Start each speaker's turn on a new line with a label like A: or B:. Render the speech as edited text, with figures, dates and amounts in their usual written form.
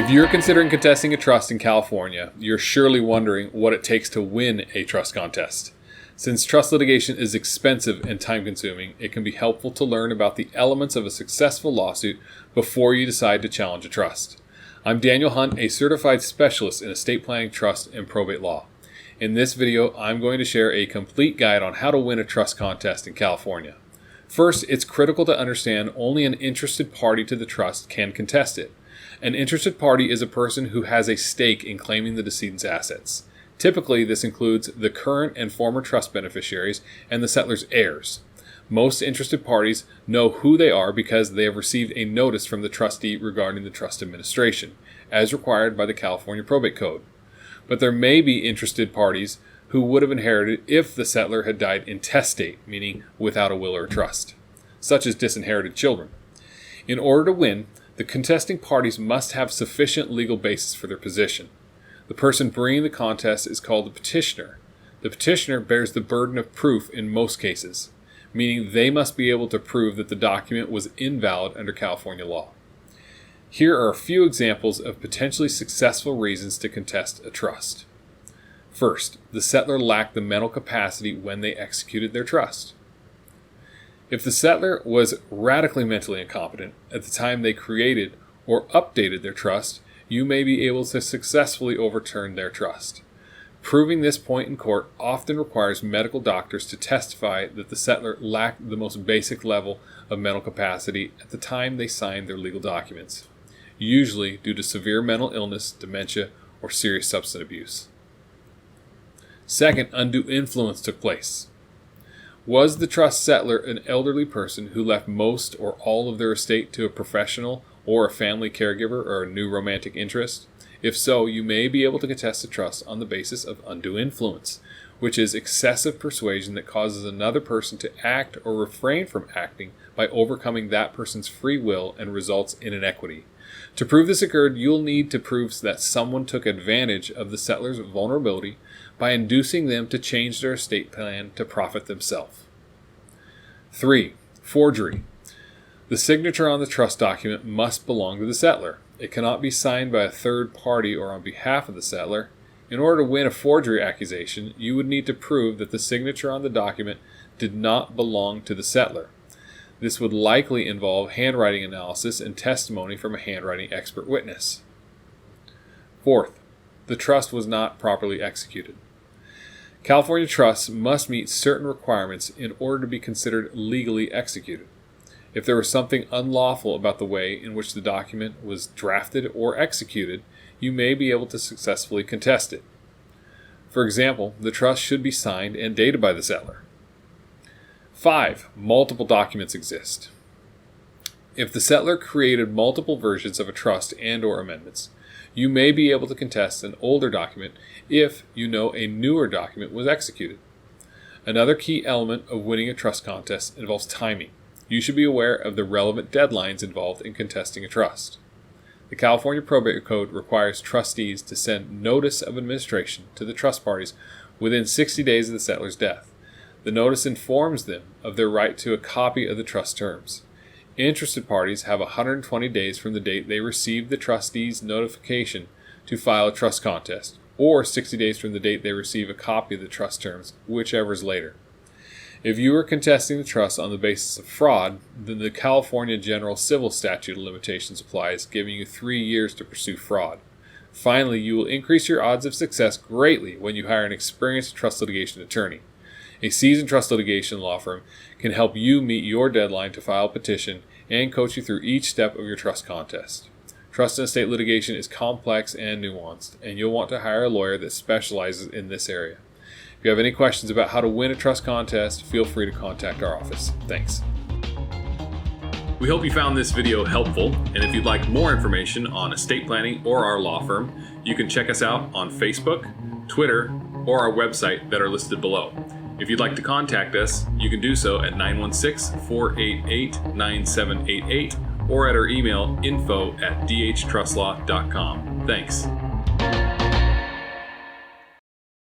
A: If you're considering contesting a trust in California, you're surely wondering what it takes to win a trust contest. Since trust litigation is expensive and time-consuming, it can be helpful to learn about the elements of a successful lawsuit before you decide to challenge a trust. I'm Daniel Hunt, a certified specialist in estate planning, trust, and probate law. In this video, I'm going to share a complete guide on how to win a trust contest in California. First, it's critical to understand only an interested party to the trust can contest it. An interested party is a person who has a stake in claiming the decedent's assets. Typically, this includes the current and former trust beneficiaries and the settler's heirs. Most interested parties know who they are because they have received a notice from the trustee regarding the trust administration, as required by the California Probate Code. But there may be interested parties who would have inherited if the settler had died intestate, meaning without a will or a trust, such as disinherited children. In order to win, the contesting parties must have sufficient legal basis for their position. The person bringing the contest is called the petitioner. The petitioner bears the burden of proof in most cases, meaning they must be able to prove that the document was invalid under California law. Here are a few examples of potentially successful reasons to contest a trust. First, the settler lacked the mental capacity when they executed their trust. If the settler was radically mentally incompetent at the time they created or updated their trust, you may be able to successfully overturn their trust. Proving this point in court often requires medical doctors to testify that the settler lacked the most basic level of mental capacity at the time they signed their legal documents, usually due to severe mental illness, dementia, or serious substance abuse. Second, undue influence took place. Was the trust settler an elderly person who left most or all of their estate to a professional or a family caregiver or a new romantic interest? If so, you may be able to contest a trust on the basis of undue influence, which is excessive persuasion that causes another person to act or refrain from acting by overcoming that person's free will and results in inequity. To prove this occurred, you'll need to prove that someone took advantage of the settler's vulnerability by inducing them to change their estate plan to profit themselves. 3. Forgery. The signature on the trust document must belong to the settler. It cannot be signed by a third party or on behalf of the settler. In order to win a forgery accusation, you would need to prove that the signature on the document did not belong to the settler. This would likely involve handwriting analysis and testimony from a handwriting expert witness. Fourth, the trust was not properly executed. California trusts must meet certain requirements in order to be considered legally executed. If there was something unlawful about the way in which the document was drafted or executed, you may be able to successfully contest it. For example, the trust should be signed and dated by the settler. 5. Multiple documents exist. If the settler created multiple versions of a trust and/or amendments, you may be able to contest an older document if you know a newer document was executed. Another key element of winning a trust contest involves timing. You should be aware of the relevant deadlines involved in contesting a trust. The California Probate Code requires trustees to send notice of administration to the trust parties within 60 days of the settler's death. The notice informs them of their right to a copy of the trust terms. Interested parties have 120 days from the date they received the trustee's notification to file a trust contest, or 60 days from the date they receive a copy of the trust terms, whichever is later. If you are contesting the trust on the basis of fraud, then the California General Civil Statute of Limitations applies, giving you 3 years to pursue fraud. Finally, you will increase your odds of success greatly when you hire an experienced trust litigation attorney. A seasoned trust litigation law firm can help you meet your deadline to file a petition and coach you through each step of your trust contest. Trust and estate litigation is complex and nuanced, and you'll want to hire a lawyer that specializes in this area. If you have any questions about how to win a trust contest, feel free to contact our office. Thanks. We hope you found this video helpful, and if you'd like more information on estate planning or our law firm, you can check us out on Facebook, Twitter, or our website that are listed below. If you'd like to contact us, you can do so at 916-488-9788 or at our email info@dhtrustlaw.com. Thanks.